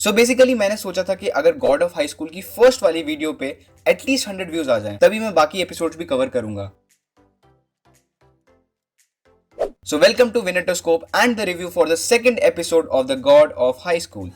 So basically मैंने सोचा था कि अगर गॉड ऑफ हाई स्कूल की फर्स्ट वाली वीडियो पे एटलीस्ट 100 व्यूज आ जाएं, तभी मैं बाकी एपिसोड्स भी कवर करूंगा। So welcome to Winatoscope and the review for the second episode of the God of High School.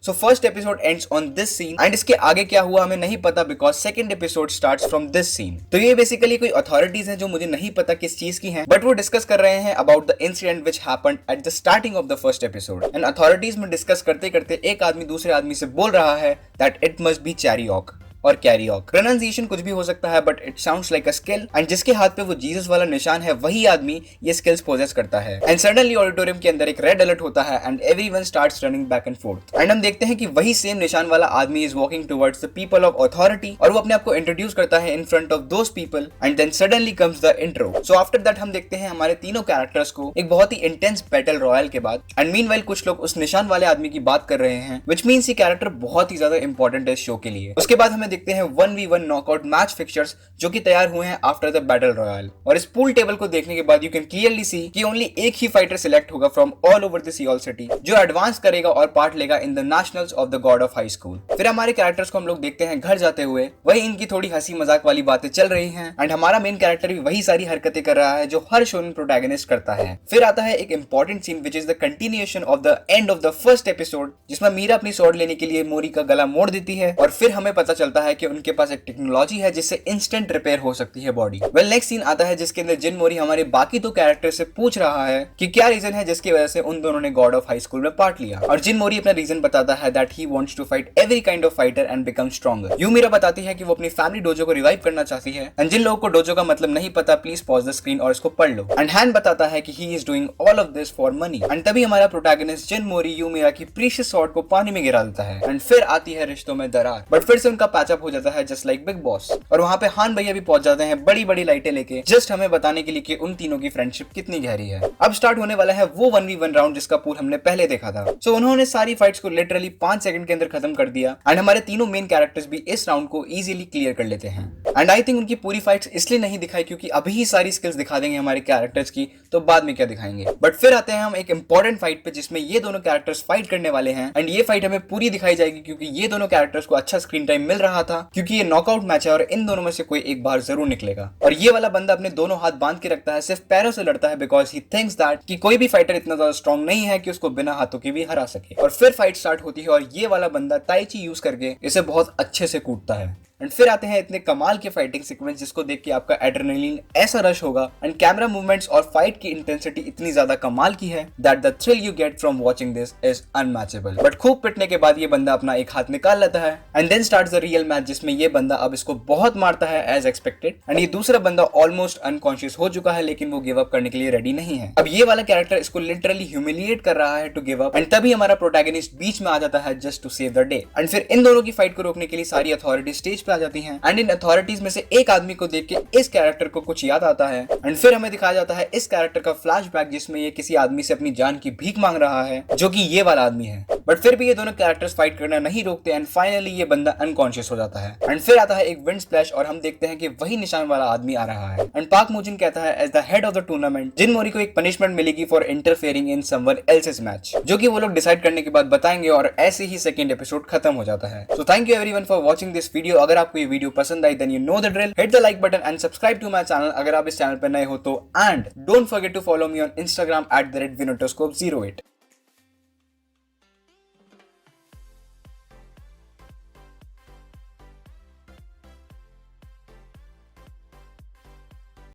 So first episode ends on this scene and इसके आगे क्या हुआ हमें नहीं पता because second episode starts from this scene. तो ये basically कोई अथॉरिटीज हैं जो मुझे नहीं पता किस चीज की हैं, बट वो डिस्कस कर रहे हैं about the incident which happened at the starting of the first episode. And authorities में डिस्कस करते करते एक आदमी दूसरे आदमी से बोल रहा है that it must be Chariok और कैरियोक। प्रोनाउंसिएशन कुछ भी हो सकता है but it sounds like a skill and जिसके हाथ पे वो जीसस वाला निशान है वही आदमी ये स्किल्स पोजेस करता है। एंड सडनली ऑडिटोरियम के अंदर एक रेड अलर्ट होता है and everyone starts running back and forth and हम देखते हैं कि वही सेम निशान वाला आदमी is walking towards the people of authority और वो अपने आप को इंट्रोड्यूस करता है in front of those people and then suddenly comes the intro. So after that हम देखते हैं हमारे तीनों कैरेक्टर्स को एक बहुत ही इंटेंस बैटल रॉयल के बाद एंड मीनवाइल कुछ लोग उस निशान वाले आदमी की बात कर रहे हैं व्हिच मींस ये कैरेक्टर बहुत ही ज्यादा इंपॉर्टेंट है इस शो के लिए। उसके बाद हमें देखते हैं 1v1 नॉकआउट मैच फिक्चर्स जो कि तैयार हुए हैं आफ्टर द बैटल रॉयल और इस पूल टेबल को देखने के बाद यू कैन क्लियरली सी कि ओनली एक ही फाइटर सिलेक्ट होगा from all over the Seoul city जो एडवांस करेगा और पार्ट लेगा in the nationals of the God of High school. फिर हमारे कैरेक्टर्स को हम लोग देखते हैं घर जाते हुए, वही इनकी थोड़ी हंसी मजाक वाली बातें चल रही हैं एंड हमारा मेन कैरेक्टर भी वही सारी हरकतें कर रहा है जो हर शोन प्रोटैगनिस्ट करता है। फिर आता है एक important scene which is the continuation of the end of the first episode जिसमें मीरा अपनी स्वॉर्ड लेने के लिए मोरी का गला मोड़ देती है और फिर हमें पता चलता है कि उनके पास एक टेक्नोलॉजी है जिससे इंस्टेंट रिपेयर हो सकती है बॉडी। वेल नेक्स्ट सीन आता है जिसके अंदर जिन मोरी हमारे बाकी दो कैरेक्टर से पूछ रहा है कि क्या रीजन है जिसकी वजह से उन दोनों ने गॉड ऑफ हाई स्कूल में पार्ट लिया और जिन मोरी अपना रीजन बताता है that he wants to fight every kind of fighter and become stronger. Mira बताती है कि वो अपनी फैमिली डोजो को रिवाइव करना चाहती है एंड जिन लोगों को डोजो का मतलब नहीं पता प्लीज पॉज द स्क्रीन और इसको पढ़ लो। एंड हैन बताता है कि he is doing all of this for money and तभी हमारा प्रोटैगनिस्ट जिन मोरी मीरा की प्रीशियस स्वॉर्ड को पानी में गिरा देता है एंड फिर आती है रिश्तों में दरार, बट फिर से उनका पैचअप हो जाता है जस्ट लाइक बिग बॉस और वहां पे हान भैया भी पहुंच जाते हैं बड़ी बड़ी लाइटें लेके जस्ट हमें बताने के लिए कि उन तीनों की फ्रेंडशिप कितनी गहरी है। अब स्टार्ट होने वाला है वो 1v1 राउंड जिसका पूल हमने पहले देखा था। सो उन्होंने सारी फाइट्स को लिटरली 5 सेकंड के अंदर खत्म कर दिया एंड हमारे तीनों मेन कैरेक्टर्स भी इस राउंड को इजीली क्लियर कर लेते हैं एंड आई थिंक उनकी पूरी फाइट्स इसलिए नहीं दिखाई क्योंकि अभी ही सारी स्किल्स दिखा देंगे हमारे कैरेक्टर्स की तो बाद में क्या दिखाएंगे। बट फिर आते हैं हम एक इंपॉर्टेंट फाइट पे जिसमें ये दोनों कैरेक्टर्स फाइट करने वाले हैं एंड ये फाइट हमें पूरी दिखाई जाएगी क्योंकि ये दोनों कैरेक्टर्स को अच्छा स्क्रीन टाइम मिल रहा था क्योंकि ये नॉकआउट मैच है और इन दोनों में से कोई एक बार जरूर निकलेगा। और ये वाला बंदा अपने दोनों हाथ बांध के रखता है, सिर्फ पैरों से लड़ता है बिकॉज ही थिंक्स दैट कि कोई भी फाइटर इतना ज्यादा स्ट्रॉन्ग नहीं है कि उसको बिना हाथों के भी हरा सके। और फिर फाइट स्टार्ट होती है और ये वाला बंदा ताइची यूज करके इसे बहुत अच्छे से कूटता है एंड फिर आते हैं इतने कमाल के फाइटिंग सीक्वेंस जिसको देख के आपका एड्रेनलिन ऐसा रश होगा एंड कैमरा मूवमेंट्स और फाइट की इंटेंसिटी इतनी ज्यादा कमाल की है that the thrill you get from watching this is unmatchable. But खूब पिटने के बाद ये बंदा अपना एक हाथ निकाल लेता है and then starts the real match जिसमें ये बंदा अब इसको बहुत मारता है एज एक्सपेक्टेड एंड ये दूसरा बंदा ऑलमोस्ट अनकॉन्शियस हो चुका है लेकिन वो गिव अप करने के लिए रेडी नहीं है। अब ये वाला कैरेक्टर इसको लिटरली ह्यूमिलिएट कर रहा है टू गिव अप एंड तभी हमारा प्रोटैगनिस्ट बीच में आ जाता है just to save the day and फिर इन दोनों की फाइट को रोकने के लिए सारी अथॉरिटी स्टेज पे आ जाती हैं एंड इन अथॉरिटीज में से एक आदमी को देख के इस कैरेक्टर को कुछ याद आता है एंड फिर हमें दिखाया जाता है इस कैरेक्टर का फ्लैशबैक जिसमें ये किसी आदमी से अपनी जान की भीख मांग रहा है जो कि ये वाला आदमी है। बट फिर भी ये दोनों कैरेक्टर्स फाइट करना नहीं रोकते एंड फाइनली ये बंदा अनकॉन्शियस हो जाता है एंड फिर आता है एक विंड स्प्लैश और हम देखते हैं कि वही निशान वाला आदमी आ रहा है एंड पाक मुजिन कहता है as the head of the tournament Jin Mori को एक पनिशमेंट मिलेगी for interfering in someone else's match जो कि वो लोग डिसाइड करने के बाद बताएंगे और ऐसे ही सेकंड एपिसोड खत्म हो जाता है। So thank you everyone for watching this video. अगर आपको ये वीडियो पसंद आई then you know the drill, hit the like button and subscribe to my channel अगर आप इस चैनल पर नए हो तो and don't forget to follow me on Instagram @winotoscope08।